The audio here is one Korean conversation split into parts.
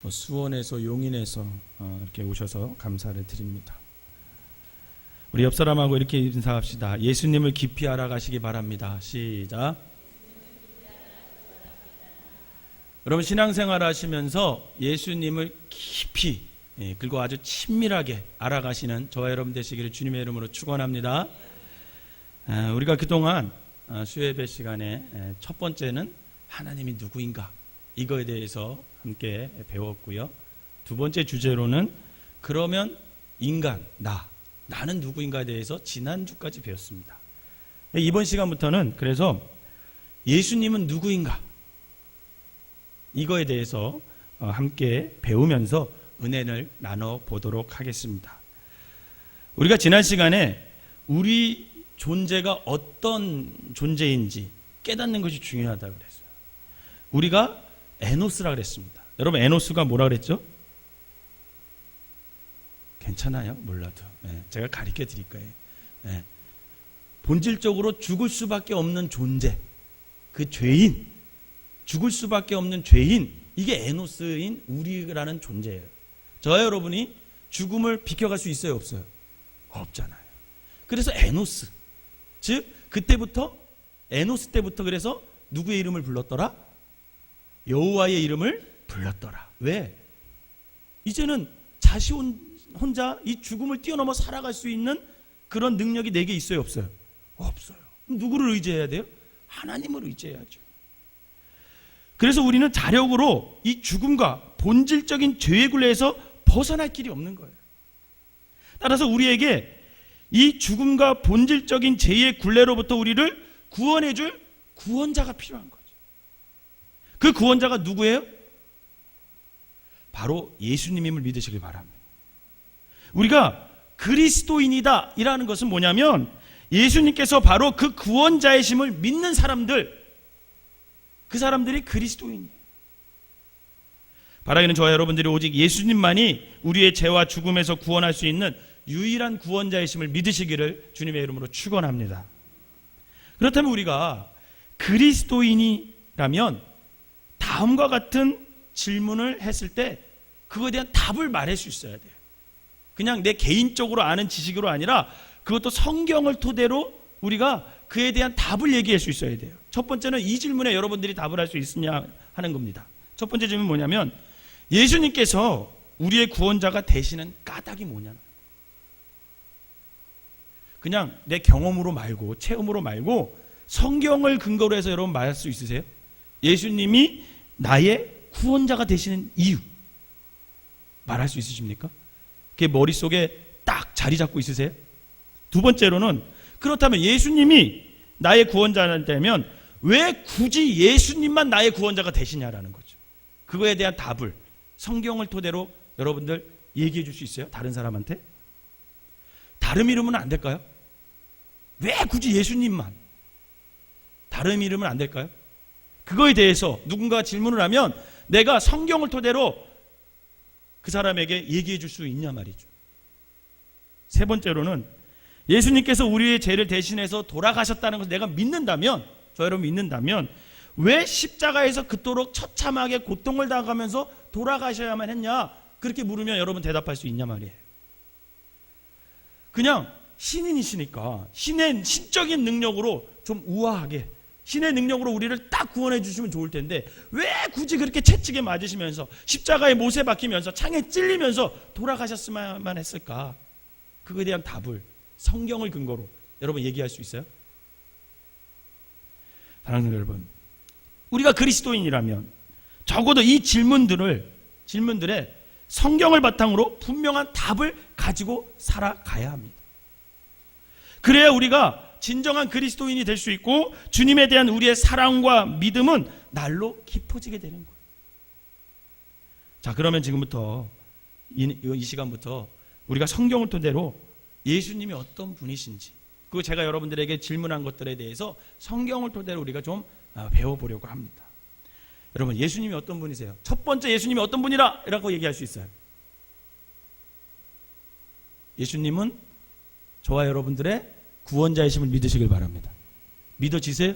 수원에서 용인에서 이렇게 오셔서 감사를 드립니다. 우리 옆 사람하고 이렇게 인사합시다. 예수님을 깊이 알아가시기 바랍니다. 시작. 여러분, 신앙생활 하시면서 예수님을 깊이 그리고 아주 친밀하게 알아가시는 저와 여러분 되시기를 주님의 이름으로 축원합니다. 우리가 그동안 수요예배 시간에 첫 번째는 하나님이 누구인가 이거에 대해서 함께 배웠고요. 두 번째 주제로는 그러면 인간, 나는 누구인가에 대해서 지난주까지 배웠습니다. 이번 시간부터는 그래서 예수님은 누구인가 이거에 대해서 함께 배우면서 은혜를 나눠보도록 하겠습니다. 우리가 지난 시간에 우리 존재가 어떤 존재인지 깨닫는 것이 중요하다고 그랬어요. 우리가 에노스라 그랬습니다. 여러분, 에노스가 뭐라 그랬죠? 괜찮아요? 몰라도 제가 가르쳐 드릴 거예요. 본질적으로 죽을 수밖에 없는 존재, 그 죄인, 죽을 수밖에 없는 죄인, 이게 에노스인 우리라는 존재예요. 저와 여러분이 죽음을 비켜갈 수 있어요? 없어요? 없잖아요. 그래서 에노스, 즉 그때부터 에노스 때부터 그래서 누구의 이름을 불렀더라? 여호와의 이름을 불렀더라. 왜? 이제는 자시 혼자 이 죽음을 뛰어넘어 살아갈 수 있는 그런 능력이 내게 있어요? 없어요? 없어요. 누구를 의지해야 돼요? 하나님을 의지해야죠. 그래서 우리는 자력으로 이 죽음과 본질적인 죄의 굴레에서 벗어날 길이 없는 거예요. 따라서 우리에게 이 죽음과 본질적인 죄의 굴레로부터 우리를 구원해 줄 구원자가 필요한 거죠. 그 구원자가 누구예요? 바로 예수님임을 믿으시길 바랍니다. 우리가 그리스도인이다 이라는 것은 뭐냐면 예수님께서 바로 그 구원자의 심을 믿는 사람들, 그 사람들이 그리스도인이에요. 바라기는 저와 여러분들이 오직 예수님만이 우리의 죄와 죽음에서 구원할 수 있는 유일한 구원자의 심을 믿으시기를 주님의 이름으로 축원합니다. 그렇다면 우리가 그리스도인이라면 다음과 같은 질문을 했을 때 그거에 대한 답을 말할 수 있어야 돼요. 그냥 내 개인적으로 아는 지식으로 아니라 그것도 성경을 토대로 우리가 그에 대한 답을 얘기할 수 있어야 돼요. 첫 번째는 이 질문에 여러분들이 답을 할 수 있느냐 하는 겁니다. 첫 번째 질문은 뭐냐면 예수님께서 우리의 구원자가 되시는 까닭이 뭐냐. 그냥 내 경험으로 말고 체험으로 말고 성경을 근거로 해서 여러분 말할 수 있으세요? 예수님이 나의 구원자가 되시는 이유 말할 수 있으십니까? 그게 머릿속에 딱 자리 잡고 있으세요? 두 번째로는 그렇다면 예수님이 나의 구원자가 되면 왜 굳이 예수님만 나의 구원자가 되시냐라는 거죠. 그거에 대한 답을 성경을 토대로 여러분들 얘기해 줄 수 있어요? 다른 사람한테? 다른 이름은 안 될까요? 왜 굳이 예수님만? 다른 이름은 안 될까요? 그거에 대해서 누군가 질문을 하면 내가 성경을 토대로 그 사람에게 얘기해 줄 수 있냐 말이죠. 세 번째로는 예수님께서 우리의 죄를 대신해서 돌아가셨다는 것을 내가 믿는다면, 저 여러분 믿는다면 왜 십자가에서 그토록 처참하게 고통을 당하면서 돌아가셔야만 했냐? 그렇게 물으면 여러분 대답할 수 있냐 말이에요. 그냥 신인이시니까 신의 신적인 능력으로 좀 우아하게 신의 능력으로 우리를 딱 구원해 주시면 좋을 텐데 왜 굳이 그렇게 채찍에 맞으시면서 십자가에 못에 박히면서 창에 찔리면서 돌아가셨으면 했을까? 그거에 대한 답을 성경을 근거로 여러분 얘기할 수 있어요? 사랑하는 여러분, 우리가 그리스도인이라면 적어도 이 질문들에 성경을 바탕으로 분명한 답을 가지고 살아가야 합니다. 그래야 우리가 진정한 그리스도인이 될 수 있고 주님에 대한 우리의 사랑과 믿음은 날로 깊어지게 되는 거예요. 자, 그러면 지금부터 이 시간부터 우리가 성경을 토대로 예수님이 어떤 분이신지, 그리고 제가 여러분들에게 질문한 것들에 대해서 성경을 토대로 우리가 좀 배워보려고 합니다. 여러분, 예수님이 어떤 분이세요? 첫 번째 예수님이 어떤 분이라 라고 얘기할 수 있어요. 예수님은 저와 여러분들의 구원자이심을 믿으시길 바랍니다. 믿어지세요?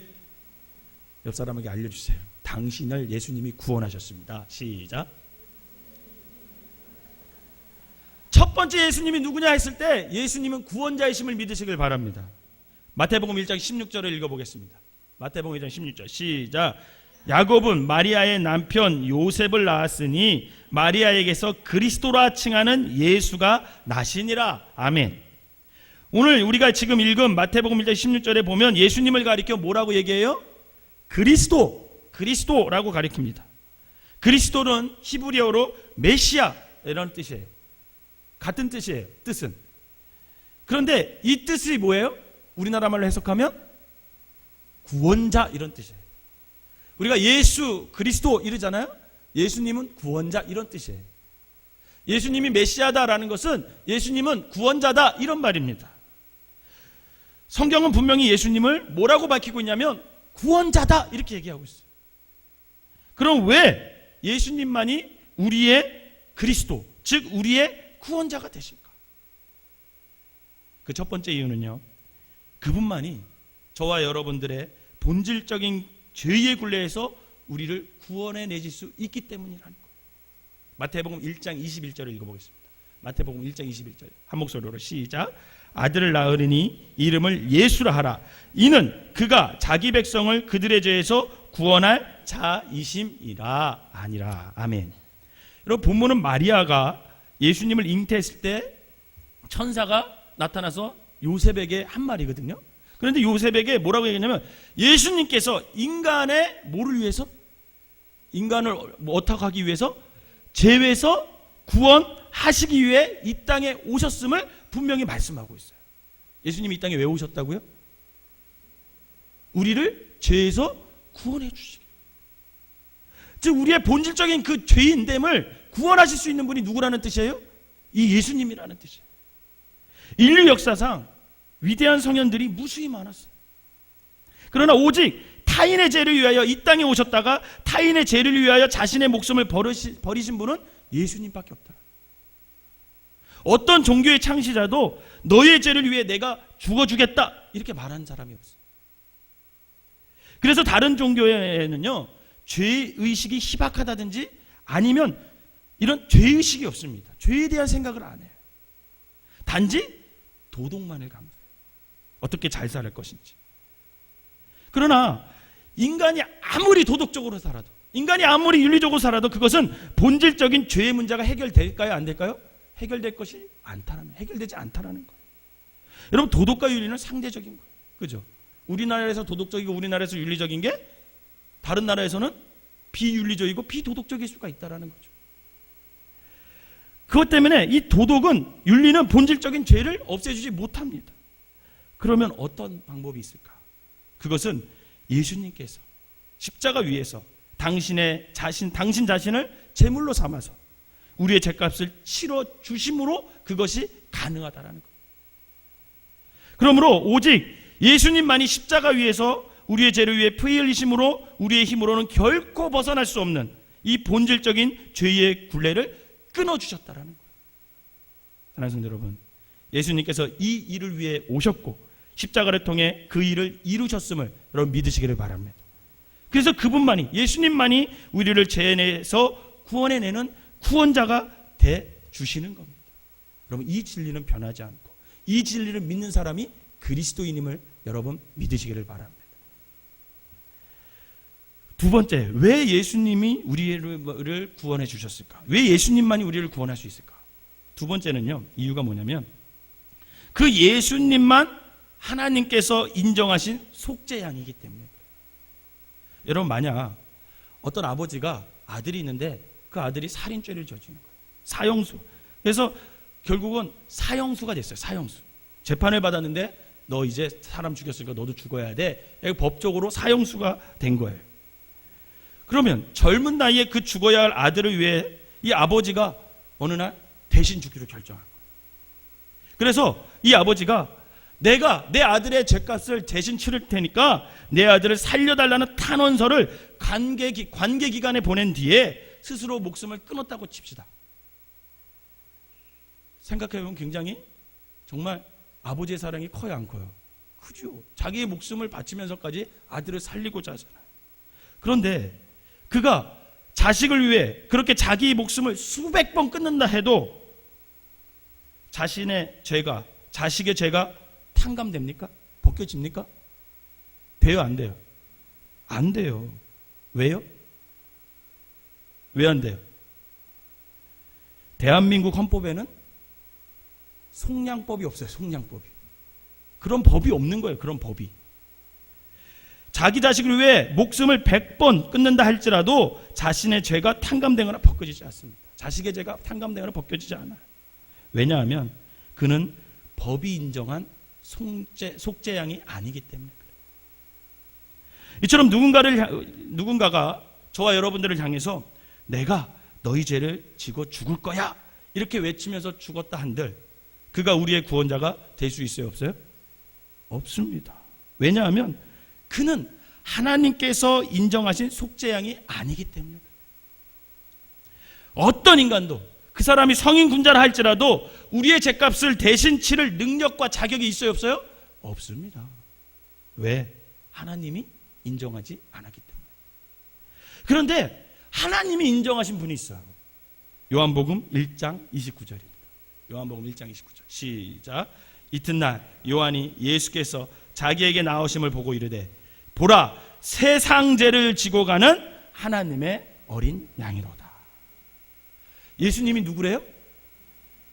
옆 사람에게 알려주세요. 당신을 예수님이 구원하셨습니다. 시작. 번째 예수님이 누구냐 했을 때 예수님은 구원자이심을 믿으시길 바랍니다. 마태복음 1장 16절을 읽어보겠습니다. 마태복음 1장 16절 시작. 야곱은 마리아의 남편 요셉을 낳았으니 마리아에게서 그리스도라 칭하는 예수가 나시니라. 아멘. 오늘 우리가 지금 읽은 마태복음 1장 16절에 보면 예수님을 가리켜 뭐라고 얘기해요? 그리스도라고 가리킵니다. 그리스도는 히브리어로 메시아 이런 뜻이에요. 같은 뜻이에요. 뜻은. 그런데 이 뜻이 뭐예요? 우리나라 말로 해석하면 구원자 이런 뜻이에요. 우리가 예수 그리스도 이러잖아요. 예수님은 구원자 이런 뜻이에요. 예수님이 메시아다라는 것은 예수님은 구원자다 이런 말입니다. 성경은 분명히 예수님을 뭐라고 밝히고 있냐면 구원자다 이렇게 얘기하고 있어요. 그럼 왜 예수님만이 우리의 그리스도, 즉 우리의 구원자가 되실까? 그 첫 번째 이유는요, 그분만이 저와 여러분들의 본질적인 죄의 굴레에서 우리를 구원해 내실 수 있기 때문이라는 거예요. 마태복음 1장 21절을 읽어보겠습니다. 마태복음 1장 21절 한 목소리로 시작. 아들을 낳으리니 이름을 예수라 하라. 이는 그가 자기 백성을 그들의 죄에서 구원할 자이심이라. 아니라. 아멘. 여러분, 본문은 마리아가 예수님을 잉태했을 때 천사가 나타나서 요셉에게 한 말이거든요. 그런데 요셉에게 뭐라고 얘기했냐면 예수님께서 인간의 뭐를 위해서? 인간을 어떻게 하기 위해서? 죄에서 구원하시기 위해 이 땅에 오셨음을 분명히 말씀하고 있어요. 예수님이 이 땅에 왜 오셨다고요? 우리를 죄에서 구원해 주시기. 즉 우리의 본질적인 그 죄인됨을 구원하실 수 있는 분이 누구라는 뜻이에요? 이 예수님이라는 뜻이에요. 인류 역사상 위대한 성현들이 무수히 많았어요. 그러나 오직 타인의 죄를 위하여 이 땅에 오셨다가 타인의 죄를 위하여 자신의 목숨을 버리신 분은 예수님밖에 없다. 어떤 종교의 창시자도 너의 죄를 위해 내가 죽어주겠다 이렇게 말한 사람이 없어요. 그래서 다른 종교에는요, 죄의식이 희박하다든지 아니면 이런 죄의식이 없습니다. 죄에 대한 생각을 안 해요. 단지 도덕만을 강조해요. 어떻게 잘 살 것인지. 그러나 인간이 아무리 도덕적으로 살아도, 인간이 아무리 윤리적으로 살아도 그것은 본질적인 죄의 문제가 해결될까요? 안 될까요? 해결될 것이 않다라는, 해결되지 않다라는 거예요. 여러분, 도덕과 윤리는 상대적인 거예요. 그죠? 우리나라에서 도덕적이고 우리나라에서 윤리적인 게 다른 나라에서는 비윤리적이고 비도덕적일 수가 있다라는 거죠. 그것 때문에 이 도덕은, 윤리는 본질적인 죄를 없애주지 못합니다. 그러면 어떤 방법이 있을까? 그것은 예수님께서 십자가 위에서 당신 자신을 제물로 삼아서 우리의 죄값을 치러 주심으로 그것이 가능하다라는 거예요. 그러므로 오직 예수님만이 십자가 위에서 우리의 죄를 위해 피 흘리심으로 우리의 힘으로는 결코 벗어날 수 없는 이 본질적인 죄의 굴레를 끊어주셨다라는 거예요. 사랑하는 성도 여러분, 예수님께서 이 일을 위해 오셨고 십자가를 통해 그 일을 이루셨음을 여러분 믿으시기를 바랍니다. 그래서 그분만이, 예수님만이 우리를 죄에서 구원해내는 구원자가 돼 주시는 겁니다. 여러분, 이 진리는 변하지 않고 이 진리를 믿는 사람이 그리스도인임을 여러분 믿으시기를 바랍니다. 두 번째, 왜 예수님이 우리를 구원해 주셨을까? 왜 예수님만이 우리를 구원할 수 있을까? 두 번째는요, 이유가 뭐냐면 그 예수님만 하나님께서 인정하신 속죄양이기 때문에. 여러분, 만약 어떤 아버지가 아들이 있는데 그 아들이 살인죄를 저지른 거예요. 사형수. 그래서 결국은 사형수가 됐어요. 사형수. 재판을 받았는데 너 이제 사람 죽였으니까 너도 죽어야 돼. 법적으로 사형수가 된 거예요. 그러면 젊은 나이에 그 죽어야 할 아들을 위해 이 아버지가 어느 날 대신 죽기로 결정한 거예요. 그래서 이 아버지가 내가 내 아들의 죄값을 대신 치를 테니까 내 아들을 살려달라는 탄원서를 관계기관에 보낸 뒤에 스스로 목숨을 끊었다고 칩시다. 생각해보면 굉장히 정말 아버지의 사랑이 커요, 안 커요? 크죠. 자기의 목숨을 바치면서까지 아들을 살리고자 하잖아요. 그런데 그가 자식을 위해 그렇게 자기 목숨을 수백 번 끊는다 해도 자신의 죄가, 자식의 죄가 탕감됩니까? 벗겨집니까? 돼요, 안 돼요? 안 돼요. 왜요? 왜 안 돼요? 대한민국 헌법에는 속량법이 없어요. 속량법이. 그런 법이 없는 거예요. 그런 법이. 자기 자식을 위해 목숨을 100번 끊는다 할지라도 자신의 죄가 탕감되거나 벗겨지지 않습니다. 자식의 죄가 탕감되거나 벗겨지지 않아요. 왜냐하면 그는 법이 인정한 속죄양이 아니기 때문에 그래요. 이처럼 누군가가 저와 여러분들을 향해서 내가 너희 죄를 지고 죽을 거야 이렇게 외치면서 죽었다 한들 그가 우리의 구원자가 될 수 있어요? 없어요? 없습니다. 왜냐하면 그는 하나님께서 인정하신 속죄양이 아니기 때문에 어떤 인간도 그 사람이 성인 군자라 할지라도 우리의 죄값을 대신 치를 능력과 자격이 있어요? 없어요? 없습니다. 왜? 하나님이 인정하지 않았기 때문에. 그런데 하나님이 인정하신 분이 있어요. 요한복음 1장 29절입니다. 요한복음 1장 29절 시작. 이튿날 요한이 예수께서 자기에게 나오심을 보고 이르되 보라 세상 죄를 지고 가는 하나님의 어린 양이로다. 예수님이 누구래요?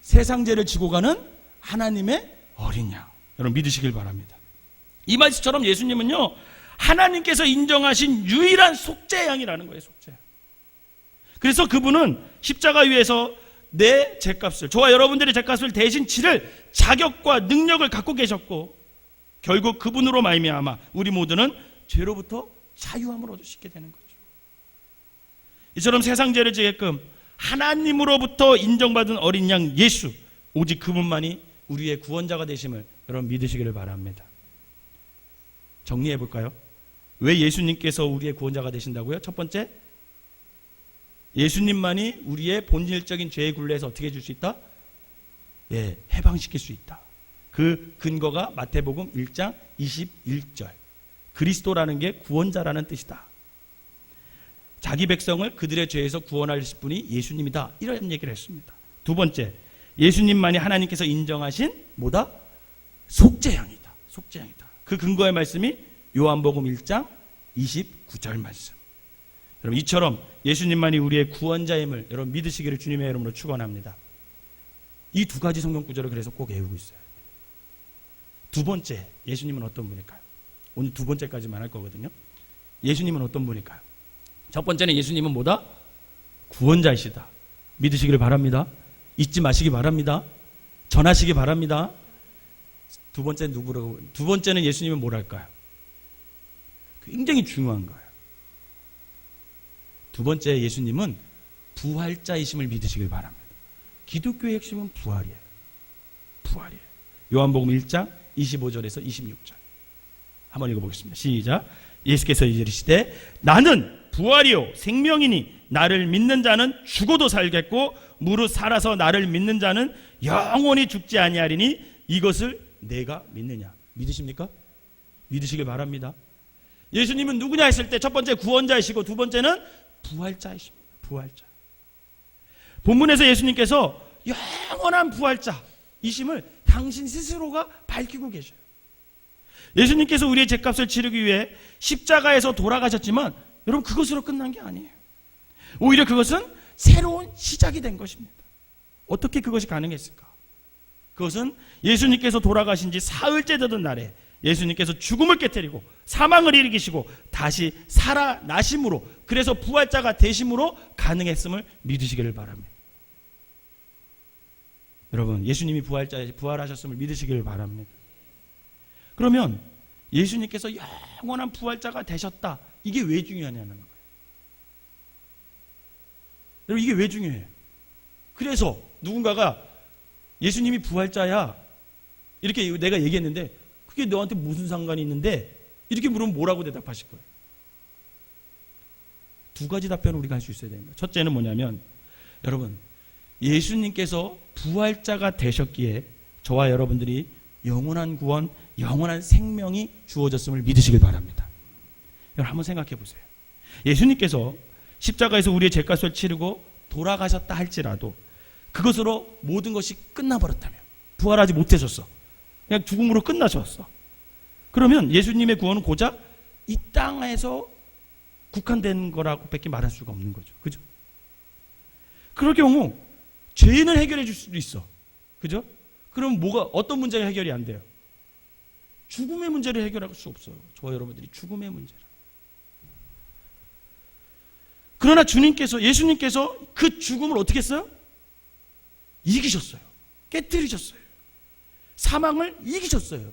세상 죄를 지고 가는 하나님의 어린 양. 여러분 믿으시길 바랍니다. 이 말씀처럼 예수님은요 하나님께서 인정하신 유일한 속죄양이라는 거예요. 속죄양. 그래서 그분은 십자가 위에서 내 죄값을, 저와 여러분들의 죄값을 대신 치를 자격과 능력을 갖고 계셨고 결국 그분으로 말미암아 우리 모두는 죄로부터 자유함을 얻을 수 있게 되는 거죠. 이처럼 세상 죄를 지게끔 하나님으로부터 인정받은 어린 양 예수, 오직 그분만이 우리의 구원자가 되심을 여러분 믿으시기를 바랍니다. 정리해 볼까요? 왜 예수님께서 우리의 구원자가 되신다고요? 첫 번째, 예수님만이 우리의 본질적인 죄의 굴레에서 어떻게 해줄 수 있다? 예, 해방시킬 수 있다. 그 근거가 마태복음 1장 21절. 그리스도라는 게 구원자라는 뜻이다. 자기 백성을 그들의 죄에서 구원하실 분이 예수님이다. 이런 얘기를 했습니다. 두 번째, 예수님만이 하나님께서 인정하신 뭐다? 속죄양이다. 속죄양이다. 그 근거의 말씀이 요한복음 1장 29절 말씀. 여러분 이처럼 예수님만이 우리의 구원자임을 여러분 믿으시기를 주님의 이름으로 축원합니다. 이 두 가지 성경 구절을 그래서 꼭 외우고 있어야 돼요. 두 번째, 예수님은 어떤 분일까요? 오늘 두 번째까지만 할 거거든요. 예수님은 어떤 분일까요? 첫 번째는 예수님은 뭐다? 구원자이시다. 믿으시기를 바랍니다. 잊지 마시기 바랍니다. 전하시기 바랍니다. 두 번째는 누구라고? 두 번째는 예수님은 뭐랄까요? 굉장히 중요한 거예요. 두 번째 예수님은 부활자이심을 믿으시길 바랍니다. 기독교의 핵심은 부활이에요. 부활이에요. 요한복음 1장 25절에서 26절 한번 읽어보겠습니다. 시작. 예수께서 이르시되 나는 부활이요 생명이니 나를 믿는 자는 죽어도 살겠고 무릇 살아서 나를 믿는 자는 영원히 죽지 아니하리니 이것을 내가 믿느냐. 믿으십니까? 믿으시길 바랍니다. 예수님은 누구냐 했을 때 첫 번째 구원자이시고 두 번째는 부활자이십니다. 부활자. 본문에서 예수님께서 영원한 부활자이심을 당신 스스로가 밝히고 계셔요. 예수님께서 우리의 죄값을 치르기 위해 십자가에서 돌아가셨지만 여러분 그것으로 끝난 게 아니에요. 오히려 그것은 새로운 시작이 된 것입니다. 어떻게 그것이 가능했을까? 그것은 예수님께서 돌아가신 지 사흘째 되던 날에 예수님께서 죽음을 깨뜨리고 사망을 일으키시고 다시 살아나심으로, 그래서 부활자가 되심으로 가능했음을 믿으시기를 바랍니다. 여러분 예수님이 부활하셨음을 믿으시기를 바랍니다. 그러면 예수님께서 영원한 부활자가 되셨다. 이게 왜 중요하냐는 거예요. 여러분 이게 왜 중요해요? 그래서 누군가가 예수님이 부활자야 이렇게 내가 얘기했는데 그게 너한테 무슨 상관이 있는데 이렇게 물으면 뭐라고 대답하실 거예요? 두 가지 답변을 우리가 할 수 있어야 됩니다. 첫째는 뭐냐면 여러분 예수님께서 부활자가 되셨기에 저와 여러분들이 영원한 구원, 영원한 생명이 주어졌음을 믿으시길 바랍니다. 여러분 한번 생각해 보세요. 예수님께서 십자가에서 우리의 죄값을 치르고 돌아가셨다 할지라도 그것으로 모든 것이 끝나버렸다면, 부활하지 못하셨어. 그냥 죽음으로 끝나셨어. 그러면 예수님의 구원은 고작 이 땅에서 국한된 거라고 밖에 말할 수가 없는 거죠. 그죠? 그럴 경우 죄는 해결해 줄 수도 있어. 그죠? 그럼 어떤 문제가 해결이 안 돼요? 죽음의 문제를 해결할 수 없어요. 저와 여러분들이 죽음의 문제를. 그러나 예수님께서 그 죽음을 어떻게 했어요? 이기셨어요. 깨뜨리셨어요. 사망을 이기셨어요.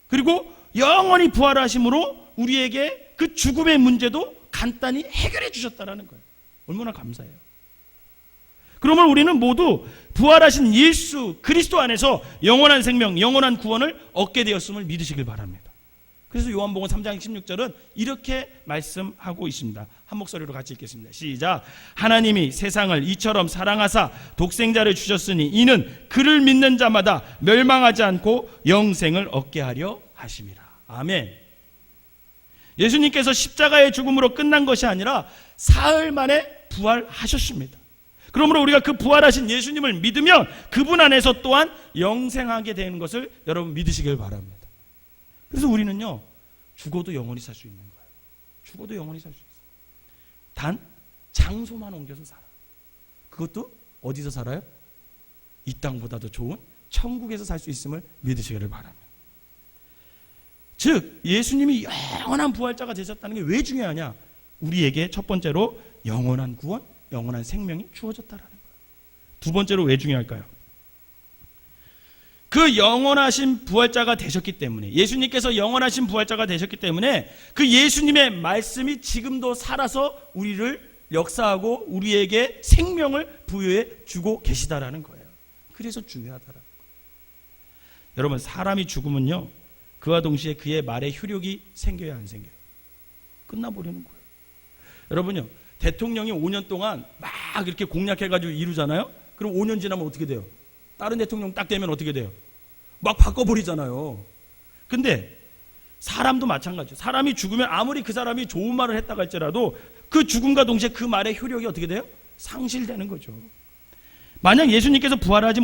그리고 영원히 부활하심으로 우리에게 그 죽음의 문제도 간단히 해결해 주셨다는 거예요. 얼마나 감사해요. 그러면 우리는 모두 부활하신 예수 그리스도 안에서 영원한 생명, 영원한 구원을 얻게 되었음을 믿으시길 바랍니다. 그래서 요한복음 3장 16절은 이렇게 말씀하고 있습니다. 한 목소리로 같이 읽겠습니다. 시작. 하나님이 세상을 이처럼 사랑하사 독생자를 주셨으니 이는 그를 믿는 자마다 멸망하지 않고 영생을 얻게 하려 하심이라. 아멘. 예수님께서 십자가의 죽음으로 끝난 것이 아니라 사흘 만에 부활하셨습니다. 그러므로 우리가 그 부활하신 예수님을 믿으면 그분 안에서 또한 영생하게 되는 것을 여러분 믿으시길 바랍니다. 그래서 우리는요, 죽어도 영원히 살 수 있는 거예요. 죽어도 영원히 살 수 있어요. 단 장소만 옮겨서 살아. 그것도 어디서 살아요? 이 땅보다도 좋은 천국에서 살 수 있음을 믿으시기를 바랍니다. 즉 예수님이 영원한 부활자가 되셨다는 게 왜 중요하냐? 우리에게 첫 번째로 영원한 구원, 영원한 생명이 주어졌다라는 거예요. 두 번째로 왜 중요할까요? 그 영원하신 부활자가 되셨기 때문에, 예수님께서 영원하신 부활자가 되셨기 때문에 그 예수님의 말씀이 지금도 살아서 우리를 역사하고 우리에게 생명을 부여해 주고 계시다라는 거예요. 그래서 중요하다라는 거예요. 여러분, 사람이 죽으면요, 그와 동시에 그의 말에 효력이 생겨야 안 생겨요? 끝나버리는 거예요. 여러분요, 대통령이 5년 동안 막 이렇게 공약해가지고 이루잖아요. 그럼 5년 지나면 어떻게 돼요? 다른 대통령 딱 되면 어떻게 돼요? 막 바꿔버리잖아요. 근데 사람도 마찬가지죠. 사람이 죽으면 아무리 그 사람이 좋은 말을 했다고 할지라도 그 죽음과 동시에 그 말의 효력이 어떻게 돼요? 상실되는 거죠. 만약 예수님께서 부활하시지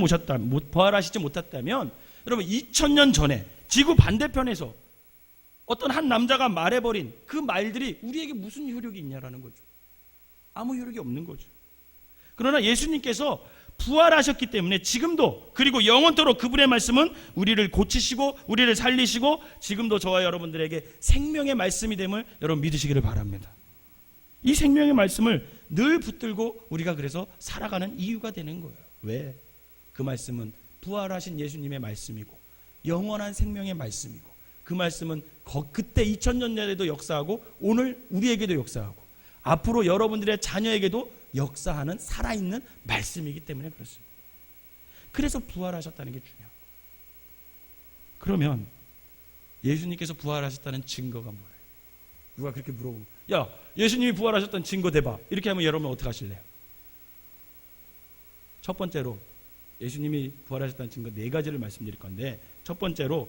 못했다면 여러분 2000년 전에 지구 반대편에서 어떤 한 남자가 말해버린 그 말들이 우리에게 무슨 효력이 있냐라는 거죠. 아무 효력이 없는 거죠. 그러나 예수님께서 부활하셨기 때문에 지금도, 그리고 영원토록 그분의 말씀은 우리를 고치시고 우리를 살리시고 지금도 저와 여러분들에게 생명의 말씀이 됨을 여러분 믿으시기를 바랍니다. 이 생명의 말씀을 늘 붙들고 우리가 그래서 살아가는 이유가 되는 거예요. 왜? 그 말씀은 부활하신 예수님의 말씀이고 영원한 생명의 말씀이고 그 말씀은 그때 2000년 전에도 역사하고 오늘 우리에게도 역사하고 앞으로 여러분들의 자녀에게도 역사하는 살아있는 말씀이기 때문에 그렇습니다. 그래서 부활하셨다는 게 중요하고, 그러면 예수님께서 부활하셨다는 증거가 뭐예요? 누가 그렇게 물어보면 야, 예수님이 부활하셨다는 증거 대봐, 이렇게 하면 여러분 어떻게 하실래요? 첫 번째로 예수님이 부활하셨다는 증거 4가지를 말씀드릴 건데, 첫 번째로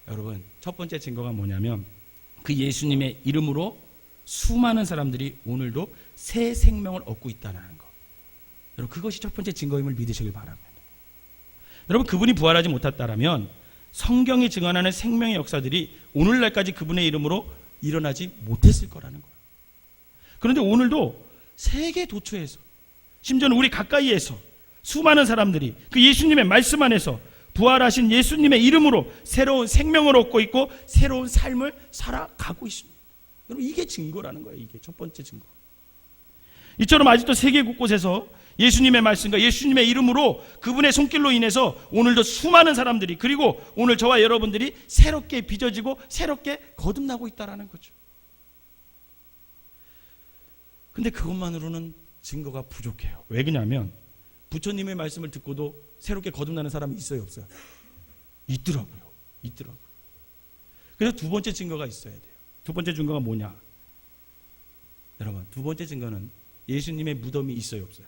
여러분 첫 번째 증거가 뭐냐면 그 예수님의 이름으로 수많은 사람들이 오늘도 새 생명을 얻고 있다는 거. 여러분 그것이 첫 번째 증거임을 믿으시길 바랍니다. 여러분 그분이 부활하지 못했다면 성경이 증언하는 생명의 역사들이 오늘날까지 그분의 이름으로 일어나지 못했을 거라는 거예요. 그런데 오늘도 세계 도처에서, 심지어는 우리 가까이에서 수많은 사람들이 그 예수님의 말씀 안에서 부활하신 예수님의 이름으로 새로운 생명을 얻고 있고 새로운 삶을 살아가고 있습니다. 여러분 이게 증거라는 거예요. 이게 첫 번째 증거. 이처럼 아직도 세계 곳곳에서 예수님의 말씀과 예수님의 이름으로 그분의 손길로 인해서 오늘도 수많은 사람들이, 그리고 오늘 저와 여러분들이 새롭게 빚어지고 새롭게 거듭나고 있다는 거죠. 근데 그것만으로는 증거가 부족해요. 왜 그러냐면 부처님의 말씀을 듣고도 새롭게 거듭나는 사람이 있어요, 없어요? 있더라고요. 그래서 두 번째 증거가 있어야 돼요. 두 번째 증거가 뭐냐? 여러분 두 번째 증거는 예수님의 무덤이 있어요, 없어요?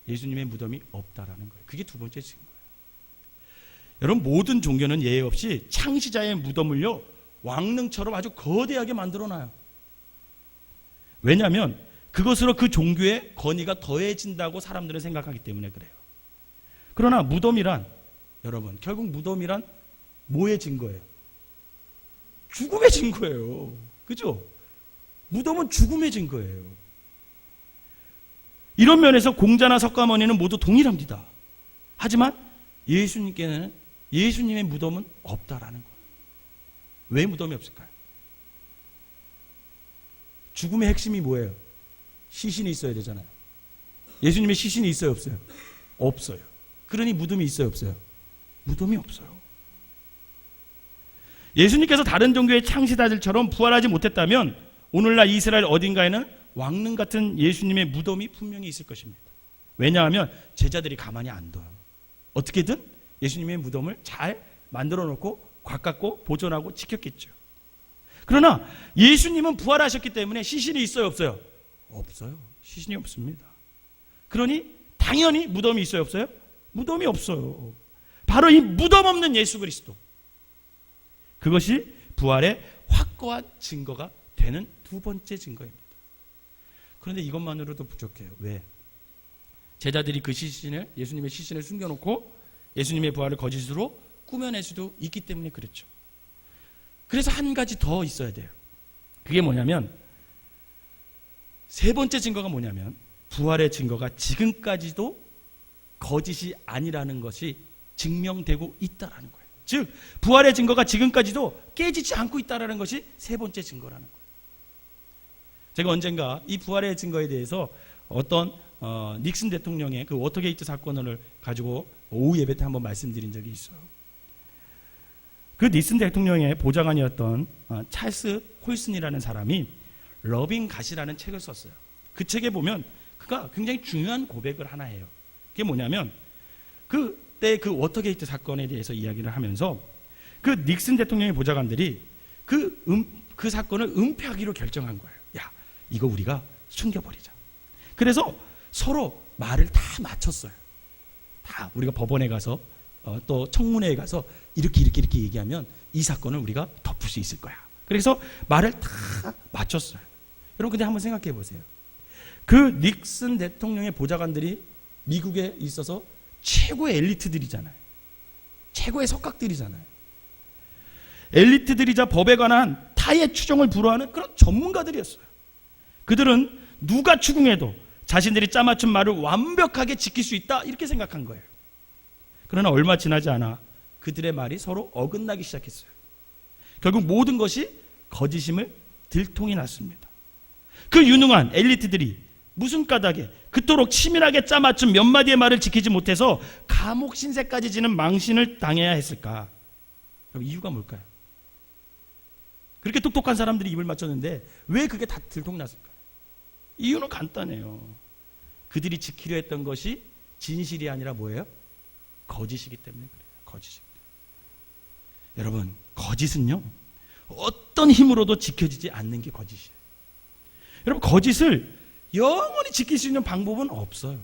예수님의 무덤이 없다라는 거예요. 그게 두 번째 증거예요. 여러분 모든 종교는 예외 없이 창시자의 무덤을요 왕릉처럼 아주 거대하게 만들어놔요. 왜냐하면 그것으로 그 종교의 권위가 더해진다고 사람들은 생각하기 때문에 그래요. 그러나 무덤이란, 여러분, 결국 무덤이란 뭐의 증거예요? 죽음의 증거예요. 그죠? 무덤은 죽음의 증거예요. 이런 면에서 공자나 석가모니는 모두 동일합니다. 하지만 예수님께는 예수님의 무덤은 없다라는 거예요. 왜 무덤이 없을까요? 죽음의 핵심이 뭐예요? 시신이 있어야 되잖아요. 예수님의 시신이 있어요, 없어요? 없어요. 그러니 무덤이 있어요, 없어요? 무덤이 없어요. 예수님께서 다른 종교의 창시자들처럼 부활하지 못했다면 오늘날 이스라엘 어딘가에는 왕릉 같은 예수님의 무덤이 분명히 있을 것입니다. 왜냐하면 제자들이 가만히 안 둬요. 어떻게든 예수님의 무덤을 잘 만들어 놓고 가깝고 보존하고 지켰겠죠. 그러나 예수님은 부활하셨기 때문에 시신이 있어요, 없어요? 없어요. 시신이 없습니다. 그러니 당연히 무덤이 있어요, 없어요? 무덤이 없어요. 바로 이 무덤 없는 예수 그리스도, 그것이 부활의 확고한 증거가 되는 두 번째 증거입니다. 그런데 이것만으로도 부족해요. 왜? 제자들이 그 시신을, 예수님의 시신을 숨겨놓고 예수님의 부활을 거짓으로 꾸며낼 수도 있기 때문에 그렇죠. 그래서 한 가지 더 있어야 돼요. 그게 뭐냐면, 세 번째 증거가 뭐냐면 부활의 증거가 지금까지도 거짓이 아니라는 것이 증명되고 있다라는 거예요. 즉 부활의 증거가 지금까지도 깨지지 않고 있다라는 것이 세 번째 증거라는 거예요. 제가 언젠가 이 부활의 증거에 대해서 어떤 닉슨 대통령의 그 워터게이트 사건을 가지고 오후 예배 때 한번 말씀드린 적이 있어요. 그 닉슨 대통령의 보좌관이었던 찰스 콜슨이라는 사람이 러빙 갓이라는 책을 썼어요. 그 책에 보면 그가 굉장히 중요한 고백을 하나 해요. 그게 뭐냐면 그때 그 워터게이트 사건에 대해서 이야기를 하면서 그 닉슨 대통령의 보좌관들이 그 사건을 은폐하기로 결정한 거예요. 야, 이거 우리가 숨겨버리자. 그래서 서로 말을 다 맞췄어요. 다 우리가 법원에 가서 또 청문회에 가서 이렇게 얘기하면 이 사건을 우리가 덮을 수 있을 거야. 그래서 말을 다 맞췄어요. 여러분 근데 한번 생각해 보세요. 그 닉슨 대통령의 보좌관들이 미국에 있어서 최고의 엘리트들이잖아요. 최고의 석각들이잖아요. 엘리트들이자 법에 관한 타의 추정을 불허하는 그런 전문가들이었어요. 그들은 누가 추궁해도 자신들이 짜맞춘 말을 완벽하게 지킬 수 있다 이렇게 생각한 거예요. 그러나 얼마 지나지 않아 그들의 말이 서로 어긋나기 시작했어요. 결국 모든 것이 거짓임을 들통이 났습니다. 그 유능한 엘리트들이 무슨 까닭에 그토록 치밀하게 짜맞춘 몇 마디의 말을 지키지 못해서 감옥 신세까지 지는 망신을 당해야 했을까? 그럼 이유가 뭘까요? 그렇게 똑똑한 사람들이 입을 맞췄는데 왜 그게 다 들통났을까요? 이유는 간단해요. 그들이 지키려 했던 것이 진실이 아니라 뭐예요? 거짓이기 때문에 그래요. 거짓이기 때문에. 여러분, 거짓은요 어떤 힘으로도 지켜지지 않는 게 거짓이에요. 여러분, 거짓을 영원히 지킬 수 있는 방법은 없어요.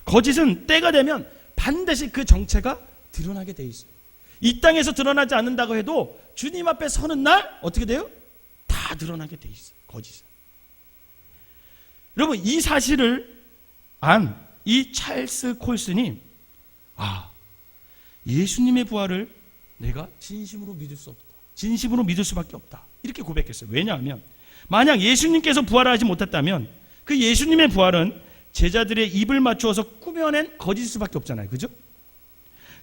거짓은 때가 되면 반드시 그 정체가 드러나게 돼 있어요. 이 땅에서 드러나지 않는다고 해도 주님 앞에 서는 날 어떻게 돼요? 다 드러나게 돼 있어요. 거짓은. 여러분, 이 사실을 안 이 찰스 콜슨이 예수님의 부활을 내가 진심으로 믿을 수 없다. 진심으로 믿을 수밖에 없다. 이렇게 고백했어요. 왜냐하면 만약 예수님께서 부활하지 못했다면 그 예수님의 부활은 제자들의 입을 맞추어서 꾸며낸 거짓일 수밖에 없잖아요. 그죠?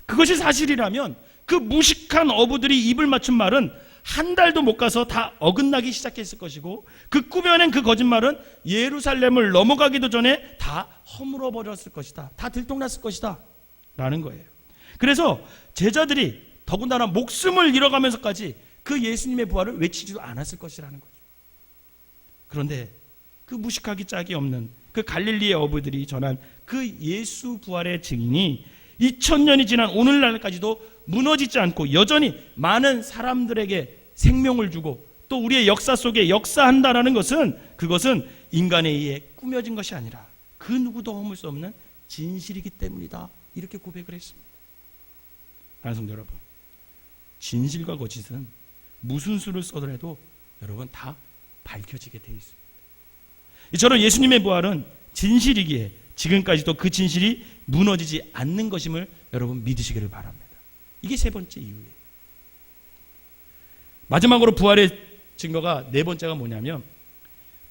그것이 사실이라면 그 무식한 어부들이 입을 맞춘 말은 한 달도 못 가서 다 어긋나기 시작했을 것이고 그 꾸며낸 그 거짓말은 예루살렘을 넘어가기도 전에 다 허물어 버렸을 것이다. 다 들통났을 것이다. 라는 거예요. 그래서 제자들이 더군다나 목숨을 잃어가면서까지 그 예수님의 부활을 외치지도 않았을 것이라는 거죠. 그런데 그 무식하기 짝이 없는 그 갈릴리의 어부들이 전한 그 예수 부활의 증인이 2000년이 지난 오늘날까지도 무너지지 않고 여전히 많은 사람들에게 생명을 주고 또 우리의 역사 속에 역사한다라는 것은 그것은 인간에 의해 꾸며진 것이 아니라 그 누구도 허물 수 없는 진실이기 때문이다. 이렇게 고백을 했습니다. 사랑하는 성도 여러분, 진실과 거짓은 무슨 수를 써더라도 여러분 다 밝혀지게 돼 있습니다. 이처럼 예수님의 부활은 진실이기에 지금까지도 그 진실이 무너지지 않는 것임을 여러분 믿으시기를 바랍니다. 이게 세 번째 이유예요. 마지막으로 부활의 증거가 네 번째가 뭐냐면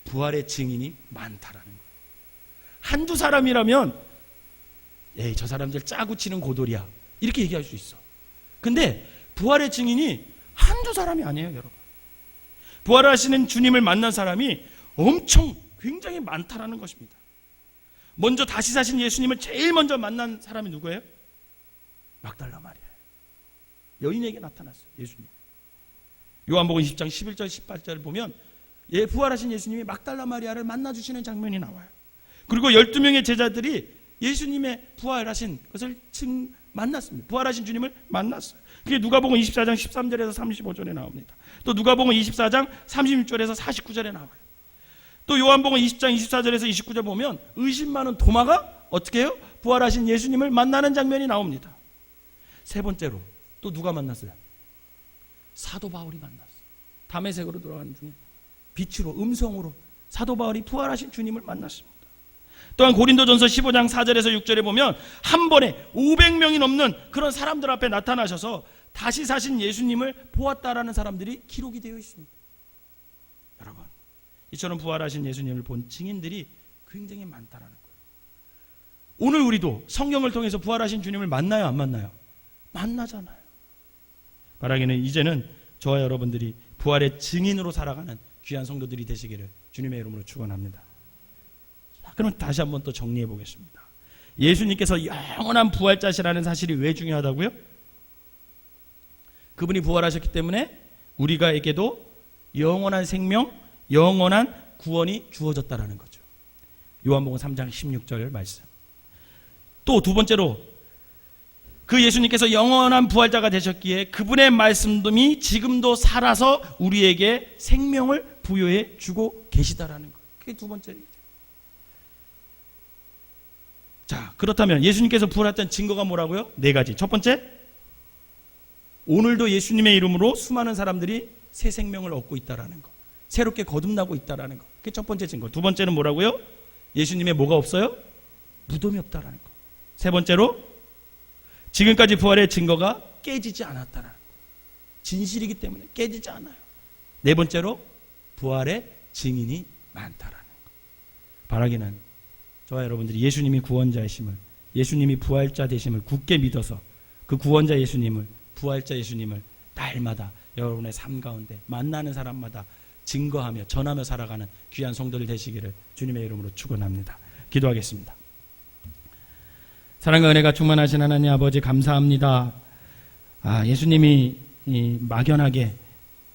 부활의 증인이 많다라는 거예요. 한두 사람이라면 에이 저 사람들 짜고 치는 고돌이야 이렇게 얘기할 수 있어. 근데 부활의 증인이 한두 사람이 아니에요, 여러분. 부활하시는 주님을 만난 사람이 엄청 굉장히 많다라는 것입니다. 먼저 다시 사신 예수님을 제일 먼저 만난 사람이 누구예요? 막달라 마리아예요. 여인에게 나타났어요, 예수님. 요한복음 20장 11절 18절을 보면 부활하신 예수님이 막달라 마리아를 만나주시는 장면이 나와요. 그리고 12명의 제자들이 예수님의 부활하신 것을 만났습니다. 부활하신 주님을 만났어요. 그게 누가복음 24장 13절에서 35절에 나옵니다. 또 누가복음 24장 36절에서 49절에 나와요. 또 요한복음 20장 24절에서 29절 보면 의심 많은 도마가 어떻게 해요? 부활하신 예수님을 만나는 장면이 나옵니다. 세 번째로 또 누가 만났어요? 사도 바울이 만났어요. 다메섹으로 돌아가는 중에 빛으로 음성으로 사도 바울이 부활하신 주님을 만났습니다. 또한 고린도전서 15장 4절에서 6절에 보면 한 번에 500명이 넘는 그런 사람들 앞에 나타나셔서 다시 사신 예수님을 보았다라는 사람들이 기록이 되어 있습니다. 여러분, 이처럼 부활하신 예수님을 본 증인들이 굉장히 많다라는 거예요. 오늘 우리도 성경을 통해서 부활하신 주님을 만나요, 안 만나요? 만나잖아요. 바라기는 이제는 저와 여러분들이 부활의 증인으로 살아가는 귀한 성도들이 되시기를 주님의 이름으로 축원합니다. 그럼 다시 한번 또 정리해 보겠습니다. 예수님께서 영원한 부활자시라는 사실이 왜 중요하다고요? 그분이 부활하셨기 때문에 우리가에게도 영원한 생명, 영원한 구원이 주어졌다라는 거죠. 요한복음 3장 16절 말씀. 또 두 번째로 그 예수님께서 영원한 부활자가 되셨기에 그분의 말씀이 지금도 살아서 우리에게 생명을 부여해 주고 계시다라는 거예요. 그게 두 번째 얘기죠. 자, 그렇다면 예수님께서 부활했던 증거가 뭐라고요? 네 가지. 첫 번째, 오늘도 예수님의 이름으로 수많은 사람들이 새 생명을 얻고 있다라는 거, 새롭게 거듭나고 있다라는 거. 그게 첫 번째 증거. 두 번째는 뭐라고요? 예수님의 뭐가 없어요? 무덤이 없다라는 거. 세 번째로 지금까지 부활의 증거가 깨지지 않았다라는 거. 진실이기 때문에 깨지지 않아요. 네 번째로 부활의 증인이 많다라는 거. 바라기는 저와 여러분들이 예수님이 구원자이심을, 예수님이 부활자 되심을 굳게 믿어서 그 구원자 예수님을, 부활자 예수님을 날마다 여러분의 삶 가운데 만나는 사람마다 증거하며 전하며 살아가는 귀한 성도들 되시기를 주님의 이름으로 축원합니다. 기도하겠습니다. 사랑과 은혜가 충만하신 하나님 아버지 감사합니다. 예수님이 막연하게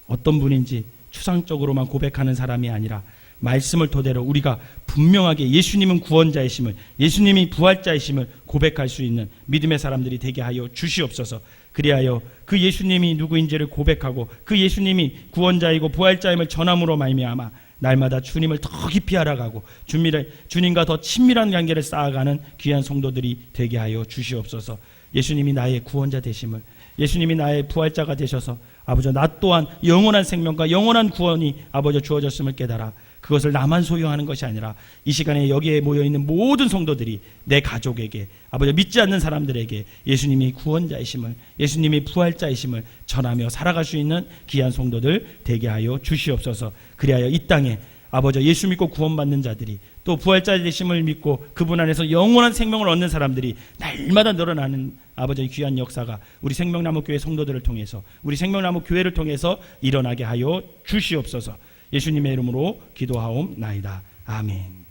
어떤 분인지 추상적으로만 고백하는 사람이 아니라 말씀을 토대로 우리가 분명하게 예수님은 구원자이심을, 예수님이 부활자이심을 고백할 수 있는 믿음의 사람들이 되게 하여 주시옵소서. 그리하여 그 예수님이 누구인지를 고백하고 그 예수님이 구원자이고 부활자임을 전함으로 말미암아 날마다 주님을 더 깊이 알아가고 주님과 더 친밀한 관계를 쌓아가는 귀한 성도들이 되게 하여 주시옵소서. 예수님이 나의 구원자 되심을, 예수님이 나의 부활자가 되셔서 아버지 나 또한 영원한 생명과 영원한 구원이 아버지 주어졌음을 깨달아 그것을 나만 소유하는 것이 아니라 이 시간에 여기에 모여있는 모든 성도들이 내 가족에게 아버지 믿지 않는 사람들에게 예수님이 구원자이심을, 예수님이 부활자이심을 전하며 살아갈 수 있는 귀한 성도들 되게 하여 주시옵소서. 그리하여 이 땅에 아버지 예수 믿고 구원받는 자들이 또 부활자 되심을 믿고 그분 안에서 영원한 생명을 얻는 사람들이 날마다 늘어나는 아버지 귀한 역사가 우리 생명나무교회 성도들을 통해서, 우리 생명나무교회를 통해서 일어나게 하여 주시옵소서. 예수님의 이름으로 기도하옵나이다. 아멘.